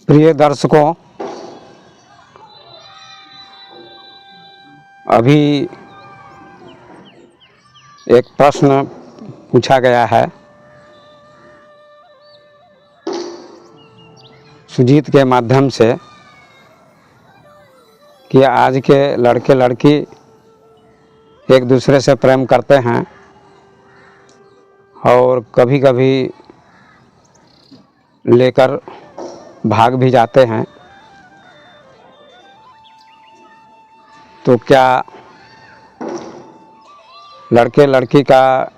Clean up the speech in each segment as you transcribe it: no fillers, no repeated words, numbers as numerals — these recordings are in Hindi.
प्रिय दर्शकों, अभी एक प्रश्न पूछा गया है सुजीत के माध्यम से कि आज के लड़के लड़की एक दूसरे से प्रेम करते हैं और कभी कभी लेकर भाग भी जाते हैं, तो क्या लड़के लड़की का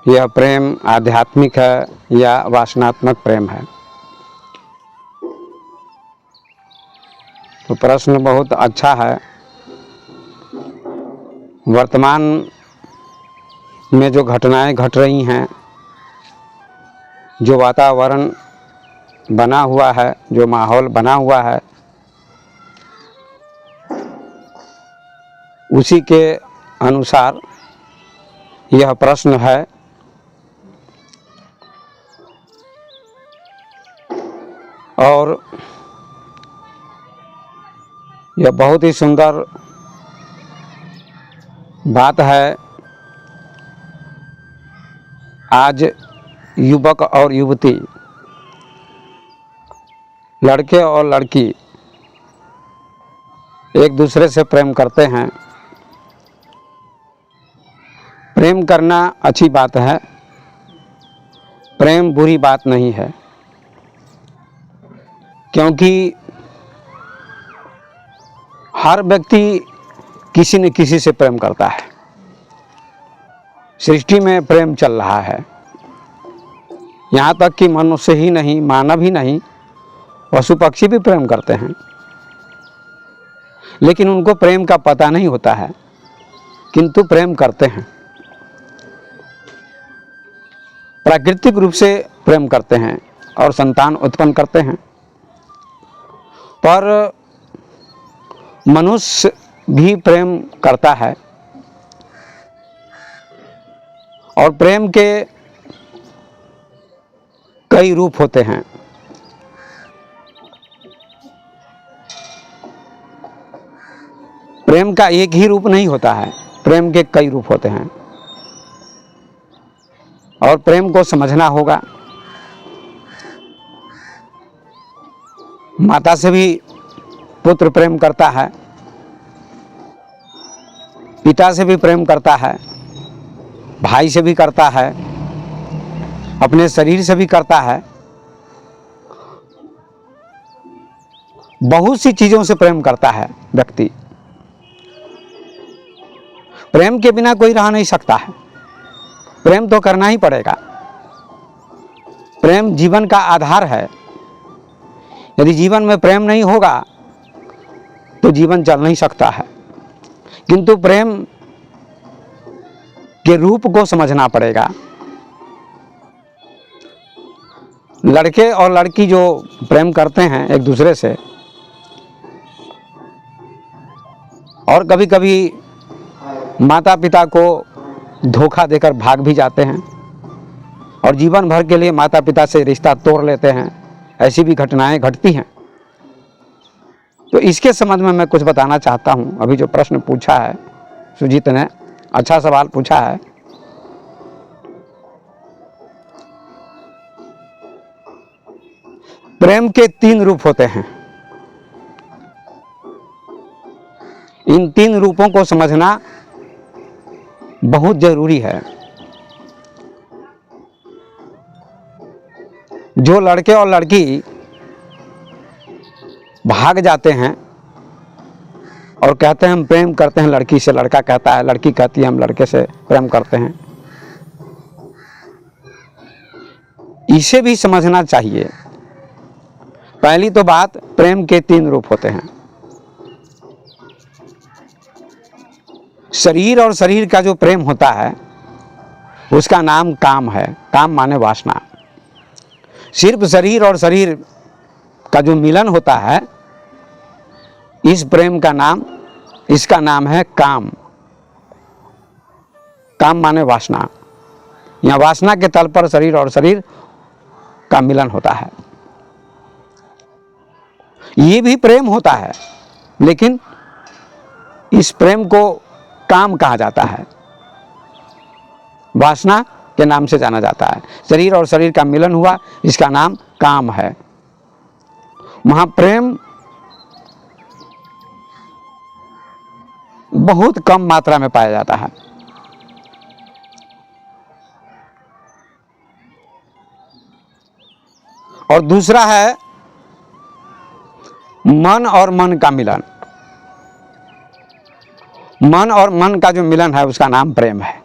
यह प्रेम आध्यात्मिक है या वासनात्मक प्रेम है? तो प्रश्न बहुत अच्छा है। वर्तमान में जो घटनाएं घट रही हैं, जो वातावरण बना हुआ है, जो माहौल बना हुआ है, उसी के अनुसार यह प्रश्न है। और यह बहुत ही सुंदर बात है। आज युवक और युवती, लड़के और लड़की एक दूसरे से प्रेम करते हैं। प्रेम करना अच्छी बात है, प्रेम बुरी बात नहीं है, क्योंकि हर व्यक्ति किसी न किसी से प्रेम करता है। सृष्टि में प्रेम चल रहा है, यहाँ तक कि मनुष्य ही नहीं, मानव ही नहीं, पशु पक्षी भी प्रेम करते हैं, लेकिन उनको प्रेम का पता नहीं होता है, किंतु प्रेम करते हैं। प्राकृतिक रूप से प्रेम करते हैं और संतान उत्पन्न करते हैं। पर मनुष्य भी प्रेम करता है, और प्रेम के कई रूप होते हैं। प्रेम का एक ही रूप नहीं होता है, प्रेम के कई रूप होते हैं, और प्रेम को समझना होगा। माता से भी पुत्र प्रेम करता है, पिता से भी प्रेम करता है, भाई से भी करता है, अपने शरीर से भी करता है। बहुत सी चीजों से प्रेम करता है व्यक्ति। प्रेम के बिना कोई रह नहीं सकता है, प्रेम तो करना ही पड़ेगा। प्रेम जीवन का आधार है। यदि जीवन में प्रेम नहीं होगा तो जीवन चल नहीं सकता है। किंतु प्रेम के रूप को समझना पड़ेगा। लड़के और लड़की जो प्रेम करते हैं एक दूसरे से, और कभी कभी माता पिता को धोखा देकर भाग भी जाते हैं, और जीवन भर के लिए माता पिता से रिश्ता तोड़ लेते हैं, ऐसी भी घटनाएं घटती हैं। तो इसके संबंध में मैं कुछ बताना चाहता हूं। अभी जो प्रश्न पूछा है सुजीत ने, अच्छा सवाल पूछा है। प्रेम के 3 रूप होते हैं। इन 3 रूपों को समझना बहुत जरूरी है। जो लड़के और लड़की भाग जाते हैं और कहते हैं हम प्रेम करते हैं लड़की से, लड़का कहता है, लड़की कहती है हम लड़के से प्रेम करते हैं, इसे भी समझना चाहिए। पहली तो बात, प्रेम के 3 रूप होते हैं। शरीर और शरीर का जो प्रेम होता है उसका नाम काम है। काम माने वासना। सिर्फ शरीर और शरीर का जो मिलन होता है, इस प्रेम का नाम, इसका नाम है काम। काम माने वासना। यहाँ वासना के तल पर शरीर और शरीर का मिलन होता है। ये भी प्रेम होता है, लेकिन इस प्रेम को काम कहा जाता है, वासना के नाम से जाना जाता है। शरीर और शरीर का मिलन हुआ, इसका नाम काम है। वहां प्रेम बहुत कम मात्रा में पाया जाता है। और दूसरा है मन और मन का मिलन। मन और मन का जो मिलन है उसका नाम प्रेम है।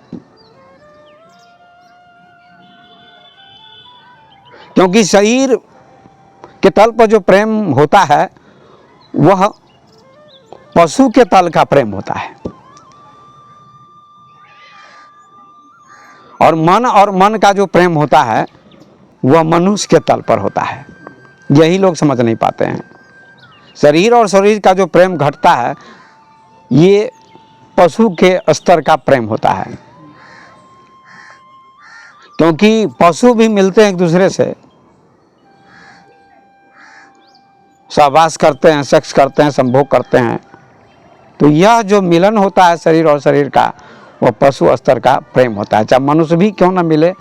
क्योंकि शरीर के तल पर जो प्रेम होता है वह पशु के तल का प्रेम होता है, और मन का जो प्रेम होता है वह मनुष्य के तल पर होता है। यही लोग समझ नहीं पाते हैं। शरीर और शरीर का जो प्रेम घटता है ये पशु के स्तर का प्रेम होता है, क्योंकि पशु भी मिलते हैं एक दूसरे से, सहवास करते हैं, सेक्स करते हैं, संभोग करते हैं। तो यह जो मिलन होता है शरीर और शरीर का, वह पशु स्तर का प्रेम होता है। चाहे मनुष्य भी क्यों ना मिले,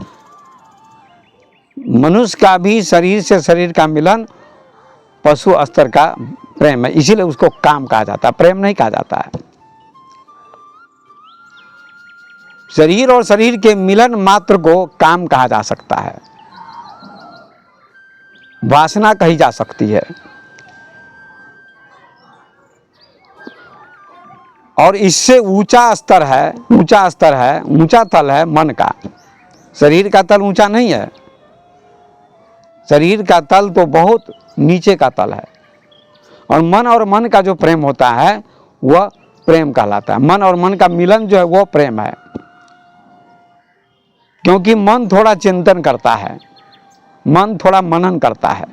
मनुष्य का भी शरीर से शरीर का मिलन पशु स्तर का प्रेम है, इसीलिए उसको काम कहा जाता है, प्रेम नहीं कहा जाता है। शरीर और शरीर के मिलन मात्र को काम कहा जा सकता है, वासना कही जा सकती है। और इससे ऊंचा स्तर है, ऊंचा तल है मन का। शरीर का तल ऊंचा नहीं है, शरीर का तल तो बहुत नीचे का तल है। और मन का जो प्रेम होता है वह प्रेम कहलाता है। मन और मन का मिलन जो है वो प्रेम है, क्योंकि मन थोड़ा चिंतन करता है, मन थोड़ा मनन करता है,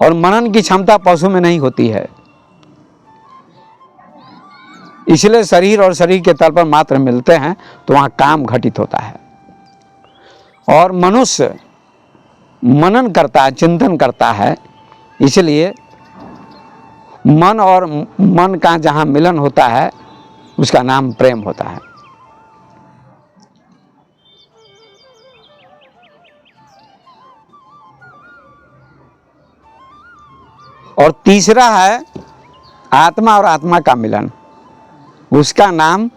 और मनन की क्षमता पशु में नहीं होती है। इसलिए शरीर और शरीर के तल पर मात्र मिलते हैं तो वहाँ काम घटित होता है। और मनुष्य मनन करता है, चिंतन करता है, इसलिए मन और मन का जहाँ मिलन होता है उसका नाम प्रेम होता है। और तीसरा है आत्मा और आत्मा का मिलन, उसका नाम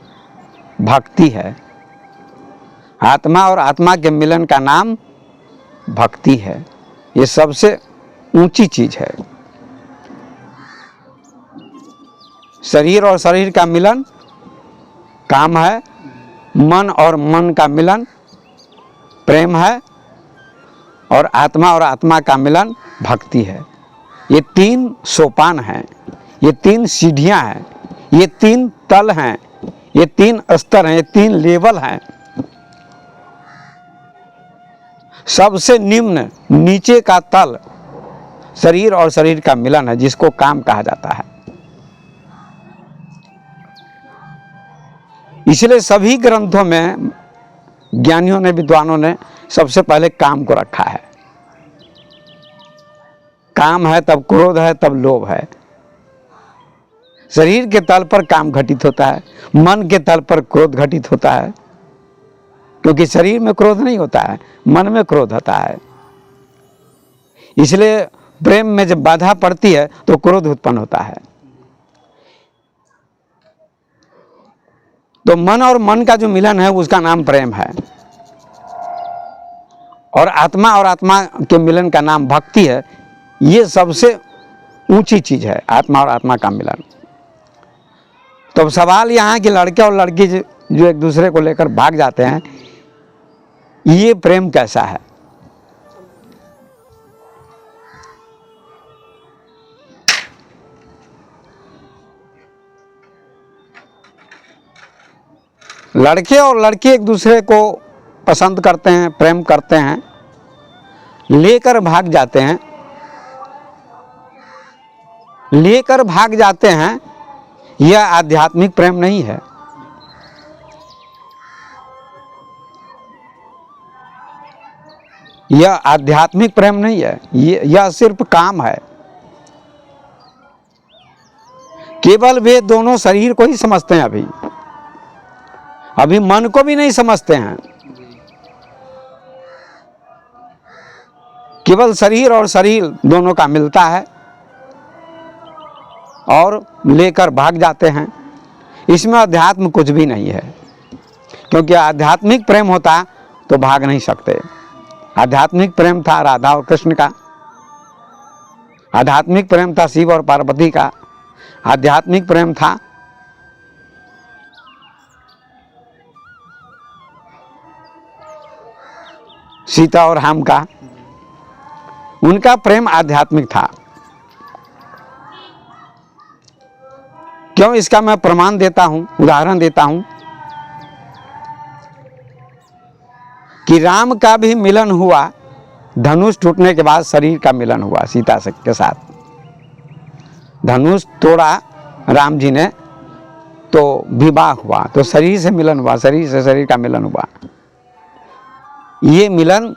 भक्ति है। आत्मा और आत्मा के मिलन का नाम भक्ति है। ये सबसे ऊंची चीज है। शरीर और शरीर का मिलन काम है, मन और मन का मिलन प्रेम है, और आत्मा का मिलन भक्ति है। ये 3 सोपान हैं, ये 3 सीढ़ियां हैं, ये 3 तल हैं, ये 3 स्तर हैं, ये 3 लेवल हैं। सबसे निम्न नीचे का तल शरीर और शरीर का मिलन है, जिसको काम कहा जाता है। इसलिए सभी ग्रंथों में ज्ञानियों ने, विद्वानों ने सबसे पहले काम को रखा है। काम है तब क्रोध है, तब लोभ है। शरीर के तल पर काम घटित होता है, मन के तल पर क्रोध घटित होता है, क्योंकि शरीर में क्रोध नहीं होता है, मन में क्रोध होता है। इसलिए प्रेम में जब बाधा पड़ती है तो क्रोध उत्पन्न होता है। तो मन और मन का जो मिलन है उसका नाम प्रेम है, और आत्मा के मिलन का नाम भक्ति है। ये सबसे ऊंची चीज है, आत्मा और आत्मा का मिलन। तो सवाल यहाँ कि लड़के और लड़की जो एक दूसरे को लेकर भाग जाते हैं, ये प्रेम कैसा है? लड़के और लड़की एक दूसरे को पसंद करते हैं, प्रेम करते हैं, लेकर भाग जाते हैं, यह आध्यात्मिक प्रेम नहीं है। यह आध्यात्मिक प्रेम नहीं है, यह सिर्फ काम है। केवल वे दोनों शरीर को ही समझते हैं, अभी मन को भी नहीं समझते हैं। केवल शरीर और शरीर दोनों का मिलता है और लेकर भाग जाते हैं। इसमें अध्यात्म कुछ भी नहीं है, क्योंकि आध्यात्मिक प्रेम होता तो भाग नहीं सकते। आध्यात्मिक प्रेम था राधा और कृष्ण का, आध्यात्मिक प्रेम था शिव और पार्वती का, आध्यात्मिक प्रेम था सीता और राम का। उनका प्रेम आध्यात्मिक था। क्यों? इसका मैं प्रमाण देता हूं, उदाहरण देता हूं कि राम का भी मिलन हुआ, धनुष टूटने के बाद शरीर का मिलन हुआ सीता के साथ। धनुष तोड़ा राम जी ने तो विवाह हुआ, तो शरीर से मिलन हुआ, शरीर से शरीर का मिलन हुआ। ये मिलन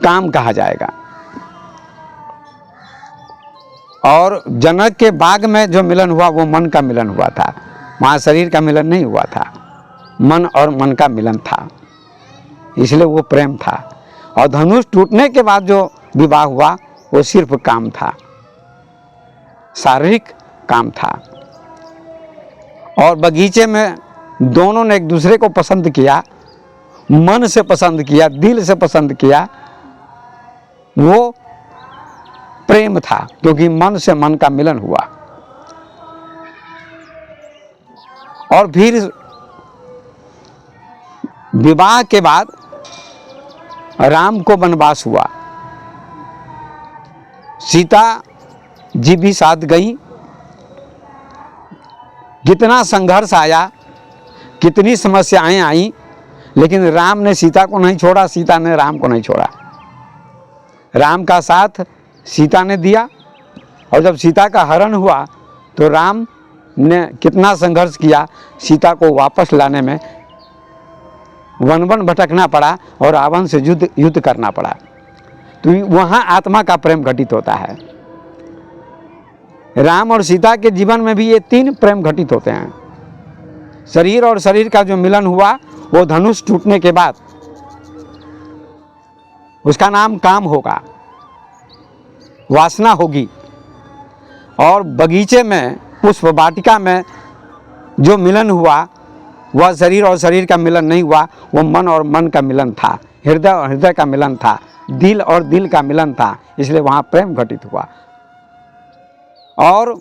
काम कहा जाएगा। और जनक के बाग में जो मिलन हुआ वो मन का मिलन हुआ था, वहाँ शरीर का मिलन नहीं हुआ था, मन और मन का मिलन था, इसलिए वो प्रेम था। और धनुष टूटने के बाद जो विवाह हुआ वो सिर्फ काम था, शारीरिक काम था। और बगीचे में दोनों ने एक दूसरे को पसंद किया, मन से पसंद किया, दिल से पसंद किया, वो प्रेम था, क्योंकि मन से मन का मिलन हुआ। और फिर विवाह के बाद राम को वनवास हुआ, सीता जी भी साथ गई। कितना संघर्ष आया, कितनी समस्याएं आई, लेकिन राम ने सीता को नहीं छोड़ा, सीता ने राम को नहीं छोड़ा। राम का साथ सीता ने दिया, और जब सीता का हरण हुआ तो राम ने कितना संघर्ष किया, सीता को वापस लाने में वन वन भटकना पड़ा और रावण से युद्ध करना पड़ा। तो वहाँ आत्मा का प्रेम घटित होता है। राम और सीता के जीवन में भी ये तीन प्रेम घटित होते हैं। शरीर और शरीर का जो मिलन हुआ वो धनुष टूटने के बाद, उसका नाम काम होगा, वासना होगी। और बगीचे में, पुष्प वाटिका में जो मिलन हुआ वह शरीर और शरीर का मिलन नहीं हुआ, वो मन और मन का मिलन था, हृदय और हृदय का मिलन था, दिल और दिल का मिलन था, इसलिए वहाँ प्रेम घटित हुआ। और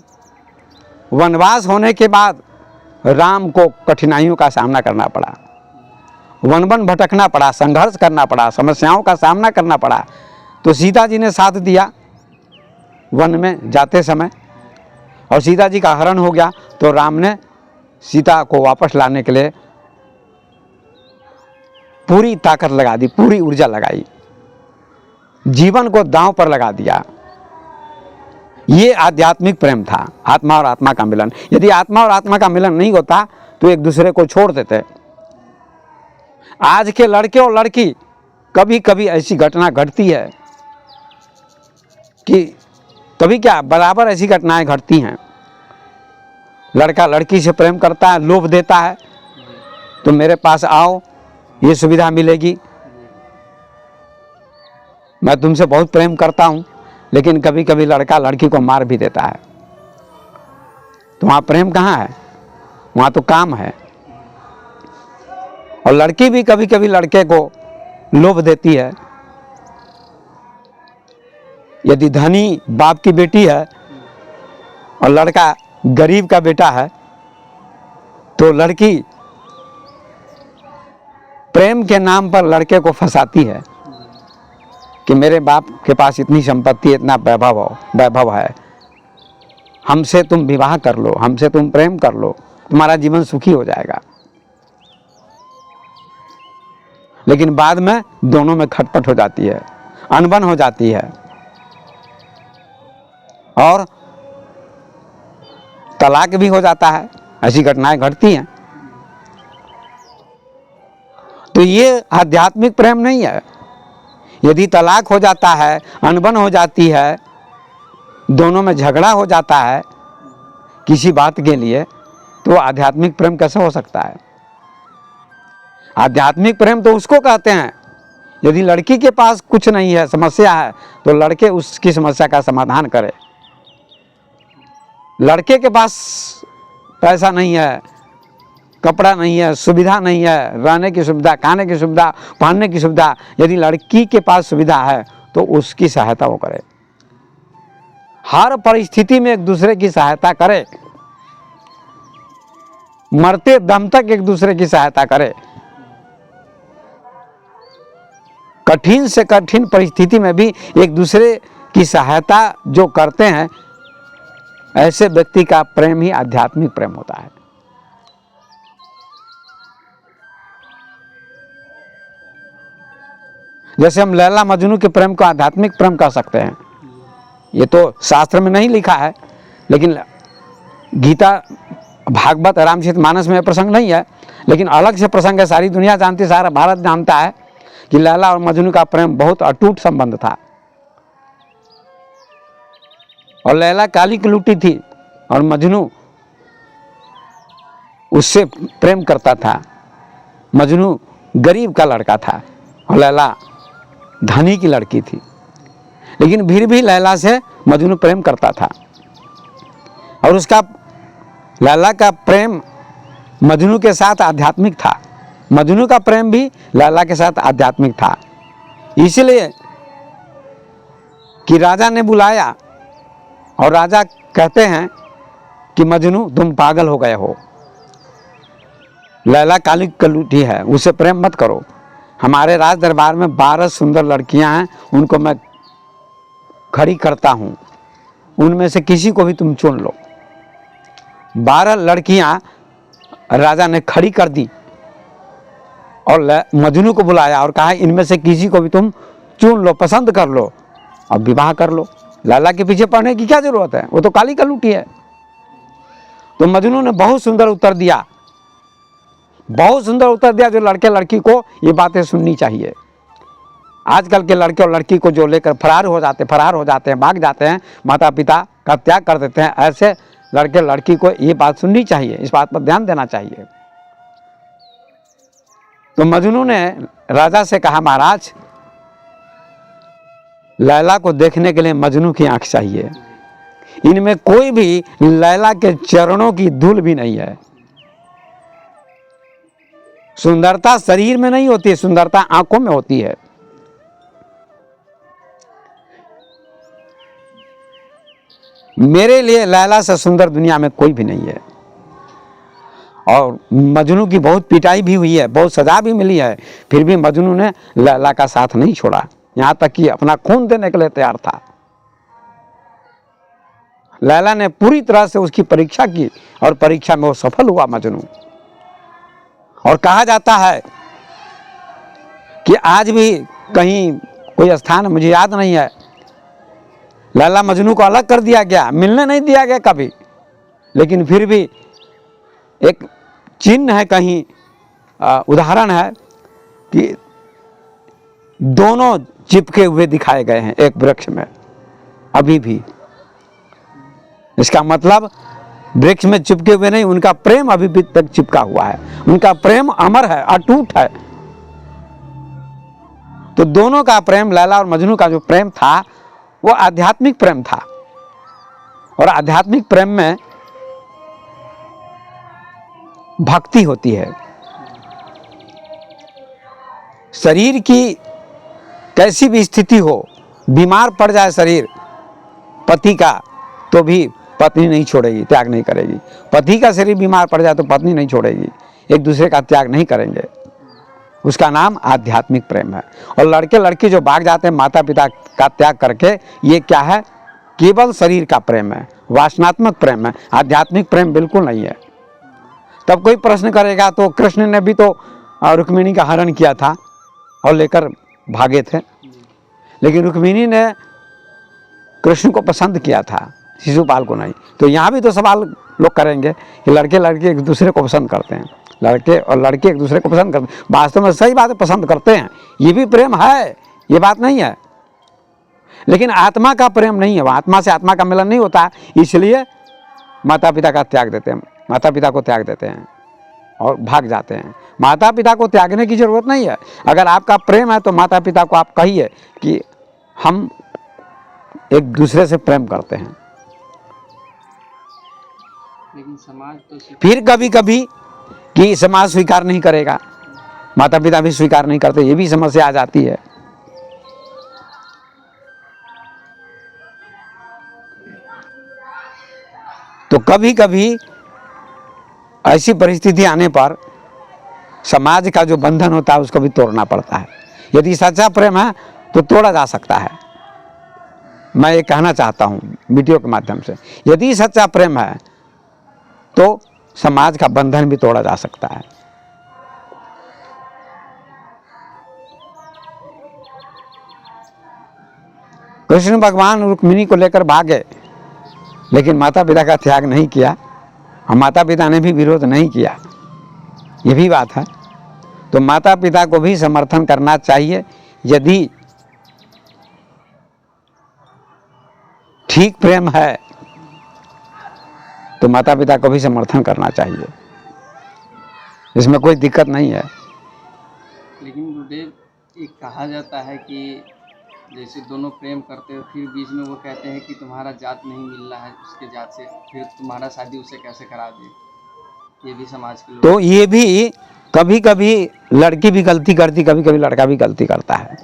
वनवास होने के बाद राम को कठिनाइयों का सामना करना पड़ा, वन वन भटकना पड़ा, संघर्ष करना पड़ा, समस्याओं का सामना करना पड़ा। तो सीता जी ने साथ दिया वन में जाते समय, और सीता जी का हरण हो गया तो राम ने सीता को वापस लाने के लिए पूरी ताकत लगा दी, पूरी ऊर्जा लगाई, जीवन को दांव पर लगा दिया। ये आध्यात्मिक प्रेम था, आत्मा और आत्मा का मिलन। यदि आत्मा और आत्मा का मिलन नहीं होता तो एक दूसरे को छोड़ देते। आज के लड़के और लड़की, कभी कभी ऐसी घटना घटती है कि कभी क्या बराबर ऐसी घटनाएं घटती हैं। लड़का लड़की से प्रेम करता है, लोभ देता है, तो मेरे पास आओ, ये सुविधा मिलेगी, मैं तुमसे बहुत प्रेम करता हूं। लेकिन कभी कभी लड़का लड़की को मार भी देता है। तो वहाँ प्रेम कहाँ है? वहाँ तो काम है। और लड़की भी कभी कभी लड़के को लोभ देती है। यदि धनी बाप की बेटी है और लड़का गरीब का बेटा है, तो लड़की प्रेम के नाम पर लड़के को फंसाती है कि मेरे बाप के पास इतनी संपत्ति, इतना वैभव है, हमसे तुम विवाह कर लो, हमसे तुम प्रेम कर लो, तुम्हारा जीवन सुखी हो जाएगा। लेकिन बाद में दोनों में खटपट हो जाती है, अनबन हो जाती है और तलाक भी हो जाता है। ऐसी घटनाएं घटती हैं। तो ये आध्यात्मिक प्रेम नहीं है। यदि तलाक हो जाता है, अनबन हो जाती है, दोनों में झगड़ा हो जाता है, किसी बात के लिए, तो आध्यात्मिक प्रेम कैसे हो सकता है? आध्यात्मिक प्रेम तो उसको कहते हैं, यदि लड़की के पास कुछ नहीं है, समस्या है, तो लड़के उसकी समस्या का समाधान करे। लड़के के पास पैसा नहीं है, कपड़ा नहीं है, सुविधा नहीं है, रहने की सुविधा, खाने की सुविधा, पहनने की सुविधा, यदि लड़की के पास सुविधा है तो उसकी सहायता वो करे। हर परिस्थिति में एक दूसरे की सहायता करे, मरते दम तक एक दूसरे की सहायता करे। कठिन से कठिन परिस्थिति में भी एक दूसरे की सहायता जो करते हैं, ऐसे व्यक्ति का प्रेम ही आध्यात्मिक प्रेम होता है। जैसे हम लैला मजनू के प्रेम को आध्यात्मिक प्रेम कह सकते हैं। ये तो शास्त्र में नहीं लिखा है, लेकिन गीता, भागवत, रामचरितमानस में प्रसंग नहीं है, लेकिन अलग से प्रसंग है। सारी दुनिया जानती है, सारा भारत जानता है कि लैला और मजनू का प्रेम बहुत अटूट संबंध था। और लैला काली की लूटी थी और मजनू उससे प्रेम करता था। मजनू गरीब का लड़का था और लैला धनी की लड़की थी, लेकिन फिर भी लैला से मजनू प्रेम करता था। और उसका, लैला का प्रेम मजनू के साथ आध्यात्मिक था, मजनू का प्रेम भी लैला के साथ आध्यात्मिक था। इसलिए कि राजा ने बुलाया और राजा कहते हैं कि मजनू तुम पागल हो गए हो, लैला काली कलूटी है, उसे प्रेम मत करो। हमारे राज दरबार में 12 सुंदर लड़कियां हैं, उनको मैं खड़ी करता हूं, उनमें से किसी को भी तुम चुन लो। 12 लड़कियां राजा ने खड़ी कर दी और मजनू को बुलाया और कहा इनमें से किसी को भी तुम चुन लो, पसंद कर लो और विवाह कर लो। लैला के पीछे पड़ने की क्या जरूरत है, वो तो काली कलूटी है। तो मजनू ने बहुत सुंदर उत्तर दिया, बहुत सुंदर उत्तर दिया, जो लड़के लड़की को ये बातें सुननी चाहिए। आजकल के लड़के और लड़की को जो लेकर फरार हो जाते हैं, भाग जाते हैं, माता पिता का त्याग कर देते हैं, ऐसे लड़के लड़की को ये बात सुननी चाहिए, इस बात पर ध्यान देना चाहिए। तो मजनू ने राजा से कहा, महाराज लैला को देखने के लिए मजनू की आंख चाहिए, इनमें कोई भी लैला के चरणों की धूल भी नहीं है। सुंदरता शरीर में नहीं होती है, सुंदरता आंखों में होती है। मेरे लिए लैला से सुंदर दुनिया में कोई भी नहीं है। और मजनू की बहुत पिटाई भी हुई है, बहुत सजा भी मिली है, फिर भी मजनू ने लैला का साथ नहीं छोड़ा, यहां तक कि अपना खून देने के लिए तैयार था। लैला ने पूरी तरह से उसकी परीक्षा की और परीक्षा में वो सफल हुआ मजनू। और कहा जाता है कि आज भी कहीं कोई स्थान मुझे याद नहीं है, लैला मजनू को अलग कर दिया गया, मिलने नहीं दिया गया कभी, लेकिन फिर भी एक चिन्ह है, कहीं उदाहरण है कि दोनों चिपके हुए दिखाए गए हैं एक वृक्ष में अभी भी। इसका मतलब वृक्ष में चिपके हुए नहीं, उनका प्रेम अभी भी तक चिपका हुआ है, उनका प्रेम अमर है, अटूट है। तो दोनों का प्रेम, लैला और मजनू का जो प्रेम था वो आध्यात्मिक प्रेम था। और आध्यात्मिक प्रेम में भक्ति होती है। शरीर की कैसी भी स्थिति हो, बीमार पड़ जाए शरीर पति का, तो भी पत्नी नहीं छोड़ेगी, त्याग नहीं करेगी। पति का शरीर बीमार पड़ जाए तो पत्नी नहीं छोड़ेगी, एक दूसरे का त्याग नहीं करेंगे। उसका नाम आध्यात्मिक प्रेम है। और लड़के लड़की जो भाग जाते हैं माता पिता का त्याग करके, ये क्या है, केवल शरीर का प्रेम है, वासनात्मक प्रेम है, आध्यात्मिक प्रेम बिल्कुल नहीं है। तब कोई प्रश्न करेगा तो कृष्ण ने भी तो रुक्मिणी का हरण किया था और लेकर भागे थे, लेकिन रुक्मिणी ने कृष्ण को पसंद किया था, शिशुपाल को नहीं। तो यहाँ भी तो सवाल लोग करेंगे कि लड़के लड़के एक दूसरे को पसंद करते हैं, लड़के और लड़के एक दूसरे को पसंद करते हैं। वास्तव में सही बात है, पसंद करते हैं, ये भी प्रेम है, ये बात नहीं है, लेकिन आत्मा का प्रेम नहीं है, आत्मा से आत्मा का मिलन नहीं होता। इसलिए माता पिता का त्याग देते हैं, माता पिता को त्याग देते हैं और भाग जाते हैं। माता पिता को त्यागने की ज़रूरत नहीं है। अगर आपका प्रेम है तो माता पिता को आप कहिए कि हम एक दूसरे से प्रेम करते हैं। लेकिन समाज तो फिर कभी कभी कि समाज स्वीकार नहीं करेगा, माता पिता भी स्वीकार नहीं करते, ये भी समस्या आ जाती है। तो कभी कभी ऐसी परिस्थिति आने पर समाज का जो बंधन होता है उसको भी तोड़ना पड़ता है। यदि सच्चा प्रेम है तो तोड़ा जा सकता है। मैं ये कहना चाहता हूँ वीडियो के माध्यम से, यदि सच्चा प्रेम है तो समाज का बंधन भी तोड़ा जा सकता है। कृष्ण भगवान रुक्मिणी को लेकर भागे, लेकिन माता पिता का त्याग नहीं किया और माता पिता ने भी विरोध नहीं किया, ये भी बात है। तो माता पिता को भी समर्थन करना चाहिए। यदि ठीक प्रेम है तो माता पिता को भी समर्थन करना चाहिए, इसमें कोई दिक्कत नहीं है। लेकिन गुरुदेव, एक कहा जाता है कि जैसे दोनों प्रेम करते हो, फिर बीच में वो कहते हैं कि तुम्हारा जात नहीं मिल रहा है उसके जात से, फिर तुम्हारा शादी उससे कैसे करा दे। ये भी समाज के लोग, तो ये भी कभी कभी लड़की भी गलती करती, कभी कभी लड़का भी गलती करता है।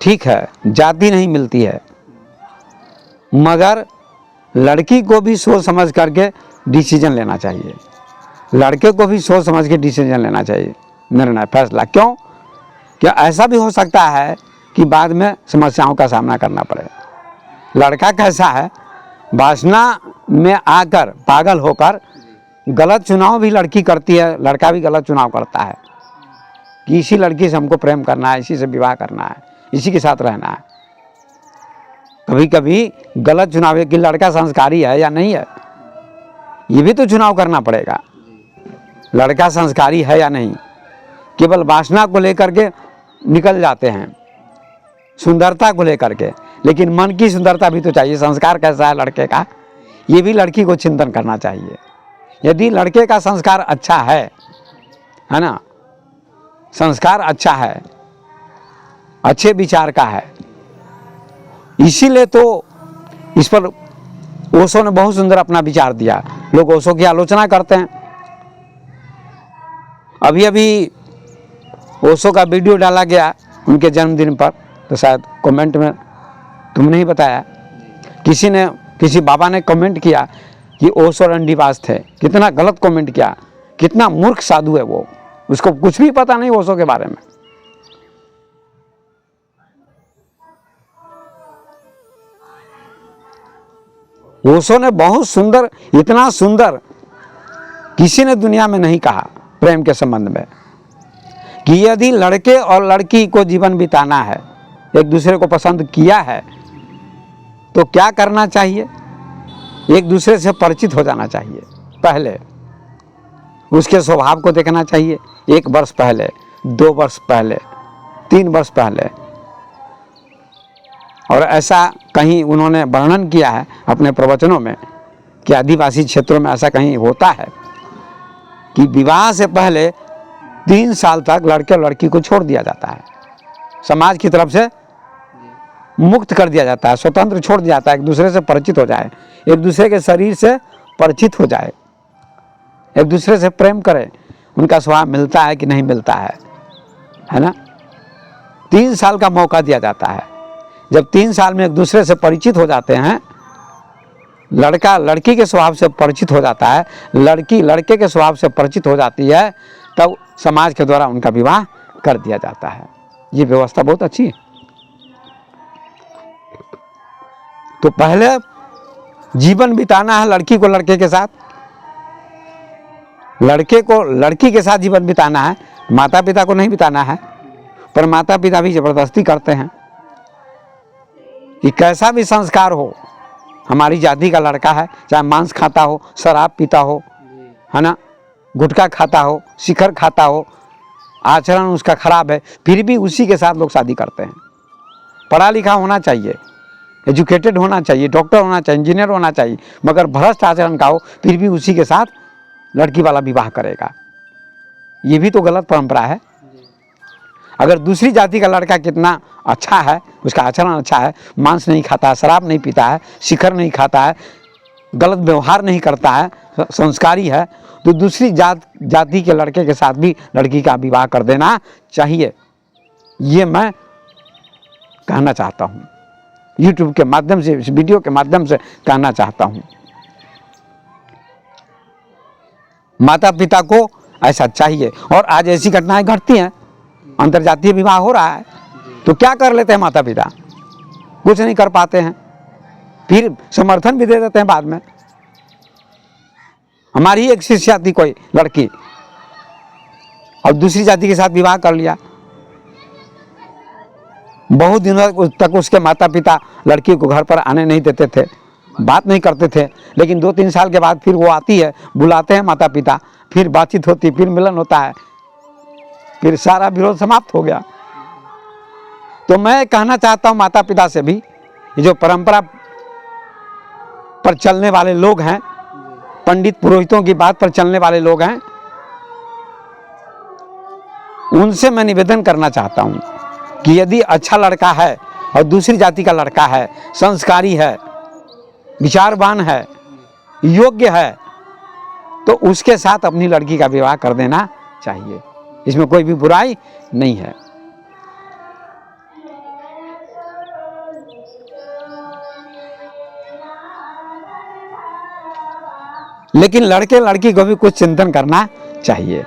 ठीक है, जाति नहीं मिलती है, मगर लड़की को भी सोच समझ करके डिसीजन लेना चाहिए, लड़के को भी सोच समझ के डिसीजन लेना चाहिए, निर्णय फैसला। क्यों? क्या ऐसा भी हो सकता है कि बाद में समस्याओं का सामना करना पड़े। लड़का कैसा है, वासना में आकर पागल होकर गलत चुनाव भी लड़की करती है, लड़का भी गलत चुनाव करता है कि इसी लड़की से हमको प्रेम करना है, इसी से विवाह करना है, इसी के साथ रहना है। कभी कभी गलत चुनाव है कि लड़का संस्कारी है या नहीं है, ये भी तो चुनाव करना पड़ेगा। लड़का संस्कारी है या नहीं, केवल वासना को लेकर के निकल जाते हैं, सुंदरता को लेकर के, लेकिन मन की सुंदरता भी तो चाहिए। संस्कार कैसा है लड़के का, ये भी लड़की को चिंतन करना चाहिए। यदि लड़के का संस्कार अच्छा है ना, संस्कार अच्छा है, अच्छे विचार का है, इसीलिए तो इस पर ओशो ने बहुत सुंदर अपना विचार दिया। लोग ओशो की आलोचना करते हैं। अभी अभी ओशो का वीडियो डाला गया उनके जन्मदिन पर, तो शायद कमेंट में तुमने ही बताया, किसी बाबा ने कमेंट किया कि ओशो रंडीबाज थे। कितना गलत कमेंट किया, कितना मूर्ख साधु है वो, उसको कुछ भी पता नहीं ओशो के बारे में। ओशो ने बहुत सुंदर, इतना सुंदर किसी ने दुनिया में नहीं कहा प्रेम के संबंध में, कि यदि लड़के और लड़की को जीवन बिताना है, एक दूसरे को पसंद किया है, तो क्या करना चाहिए? एक दूसरे से परिचित हो जाना चाहिए। पहले उसके स्वभाव को देखना चाहिए, 1 वर्ष पहले, 2 वर्ष पहले, 3 वर्ष पहले। और ऐसा कहीं उन्होंने वर्णन किया है अपने प्रवचनों में कि आदिवासी क्षेत्रों में ऐसा कहीं होता है कि विवाह से पहले 3 साल तक लड़के और लड़की को छोड़ दिया जाता है, समाज की तरफ से मुक्त कर दिया जाता है, स्वतंत्र छोड़ दिया जाता है, एक दूसरे से परिचित हो जाए, एक दूसरे के शरीर से परिचित हो जाए, एक दूसरे से प्रेम करें, उनका स्वभाव मिलता है कि नहीं मिलता है ना। 3 साल का मौका दिया जाता है। जब 3 साल में एक दूसरे से परिचित हो जाते हैं, लड़का लड़की के स्वभाव से परिचित हो जाता है, लड़की लड़के के स्वभाव से परिचित हो जाती है, तब समाज के द्वारा उनका विवाह कर दिया जाता है। ये व्यवस्था बहुत अच्छी है। तो पहले जीवन बिताना है लड़की को लड़के के साथ, लड़के को लड़की के साथ जीवन बिताना है, माता पिता को नहीं बिताना है। पर माता पिता भी जबरदस्ती करते हैं कि कैसा भी संस्कार हो, हमारी जाति का लड़का है, चाहे मांस खाता हो, शराब पीता हो, है ना, गुटखा खाता हो, शिखर खाता हो, आचरण उसका खराब है, फिर भी उसी के साथ लोग शादी करते हैं। पढ़ा लिखा होना चाहिए, एजुकेटेड होना चाहिए, डॉक्टर होना चाहिए, इंजीनियर होना चाहिए, मगर भ्रष्ट आचरण का हो फिर भी उसी के साथ लड़की वाला विवाह करेगा, ये भी तो गलत परंपरा है। अगर दूसरी जाति का लड़का कितना अच्छा है, उसका आचरण अच्छा है, मांस नहीं खाता है, शराब नहीं पीता है, शिखर नहीं खाता है, गलत व्यवहार नहीं करता है, संस्कारी है, तो दूसरी जाति के लड़के के साथ भी लड़की का विवाह कर देना चाहिए, ये मैं कहना चाहता हूँ, YouTube के माध्यम से, इस वीडियो के माध्यम से कहना चाहता हूँ। माता पिता को ऐसा चाहिए। और आज ऐसी घटनाएं घटती हैं, अंतर्जातीय विवाह हो रहा है, तो क्या कर लेते हैं माता पिता, कुछ नहीं कर पाते हैं, फिर समर्थन भी दे देते हैं बाद में। हमारी ही एक शिष्या थी कोई लड़की, और दूसरी जाति के साथ विवाह कर लिया, बहुत दिनों तक उसके माता पिता लड़की को घर पर आने नहीं देते थे, बात नहीं करते थे, लेकिन 2-3 साल के बाद फिर वो आती है, बुलाते हैं माता पिता, फिर बातचीत होती, फिर मिलन होता है, फिर सारा विरोध समाप्त हो गया। तो मैं कहना चाहता हूं माता पिता से भी, ये जो परंपरा पर चलने वाले लोग हैं, पंडित पुरोहितों की बात पर चलने वाले लोग हैं, उनसे मैं निवेदन करना चाहता हूं कि यदि अच्छा लड़का है और दूसरी जाति का लड़का है, संस्कारी है, विचारवान है, योग्य है, तो उसके साथ अपनी लड़की का विवाह कर देना चाहिए, इसमें कोई भी बुराई नहीं है। लेकिन लड़के लड़की को भी कुछ चिंतन करना चाहिए।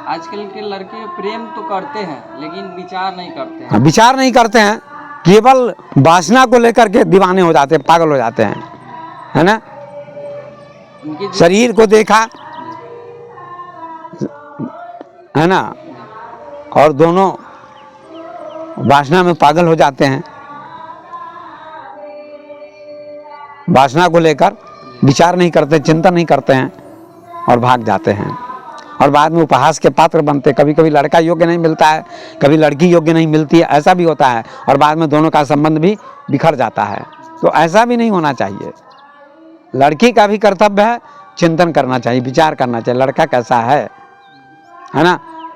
आजकल के लड़के प्रेम तो करते हैं लेकिन विचार नहीं करते हैं। विचार नहीं करते हैं, केवल वासना को लेकर के दीवाने हो जाते हैं, पागल हो जाते हैं, है ना। शरीर को देखा, है ना, और दोनों वासना में पागल हो जाते हैं, वासना को लेकर विचार नहीं करते, चिंतन नहीं करते हैं और भाग जाते हैं, और बाद में उपहास के पात्र बनते। कभी कभी लड़का योग्य नहीं मिलता है, कभी लड़की योग्य नहीं मिलती है, ऐसा भी होता है, और बाद में दोनों का संबंध भी बिखर जाता है। तो ऐसा भी नहीं होना चाहिए। लड़की का भी कर्तव्य है चिंतन करना चाहिए, विचार करना चाहिए, लड़का कैसा है ना,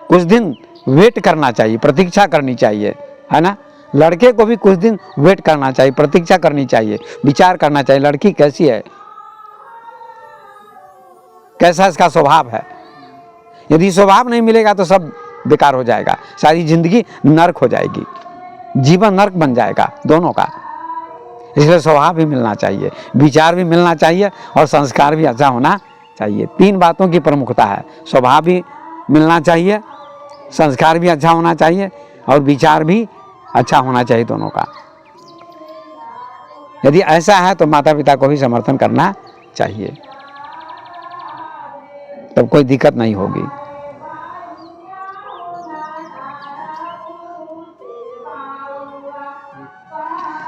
कुछ दिन वेट करना चाहिए, प्रतीक्षा करनी चाहिए, है ना। लड़के को भी कुछ दिन वेट करना चाहिए, प्रतीक्षा करनी चाहिए, विचार करना चाहिए, लड़की कैसी है, कैसा इसका स्वभाव है। यदि स्वभाव नहीं मिलेगा तो सब बेकार हो जाएगा, सारी जिंदगी नर्क हो जाएगी, जीवन नर्क बन जाएगा दोनों का। इसलिए स्वभाव भी मिलना चाहिए, विचार भी मिलना चाहिए, और संस्कार भी अच्छा होना चाहिए। 3 बातों की प्रमुखता है, स्वभाव भी मिलना चाहिए, संस्कार भी अच्छा होना चाहिए, और विचार भी अच्छा होना चाहिए दोनों का। यदि ऐसा है तो माता पिता को भी समर्थन करना चाहिए, तब कोई दिक्कत नहीं होगी।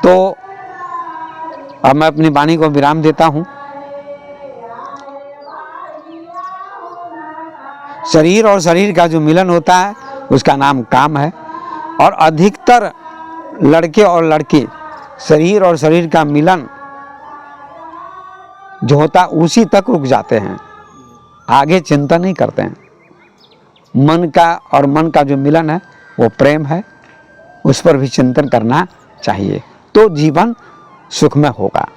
तो अब मैं अपनी वाणी को विराम देता हूं। शरीर और शरीर का जो मिलन होता है उसका नाम काम है, और अधिकतर लड़के और लड़की शरीर और शरीर का मिलन जो होता है उसी तक रुक जाते हैं, आगे चिंता नहीं करते हैं। मन का और मन का जो मिलन है वो प्रेम है, उस पर भी चिंतन करना चाहिए, तो जीवन सुखमय होगा,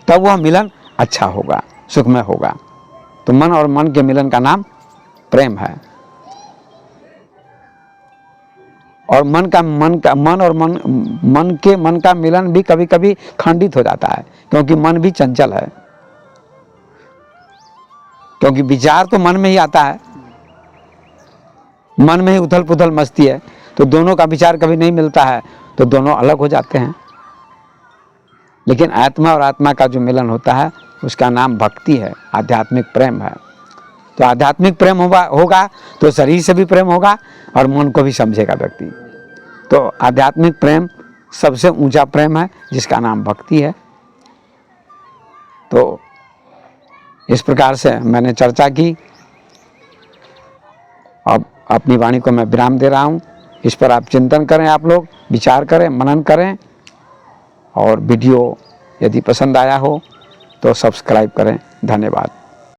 तब वह मिलन अच्छा होगा, सुखमय होगा। तो मन और मन के मिलन का नाम प्रेम है। और मन का मिलन भी कभी कभी खंडित हो जाता है, क्योंकि मन भी चंचल है, क्योंकि विचार तो मन में ही आता है, मन में ही उथल पुथल मस्ती है, तो दोनों का विचार कभी नहीं मिलता है, तो दोनों अलग हो जाते हैं। लेकिन आत्मा और आत्मा का जो मिलन होता है उसका नाम भक्ति है, आध्यात्मिक प्रेम है। तो आध्यात्मिक प्रेम होगा तो शरीर से भी प्रेम होगा और मन को भी समझेगा व्यक्ति। तो आध्यात्मिक प्रेम सबसे ऊंचा प्रेम है, जिसका नाम भक्ति है। तो इस प्रकार से मैंने चर्चा की, अब अपनी वाणी को मैं विराम दे रहा हूँ। इस पर आप चिंतन करें, आप लोग विचार करें, मनन करें, और वीडियो यदि पसंद आया हो तो सब्सक्राइब करें। धन्यवाद।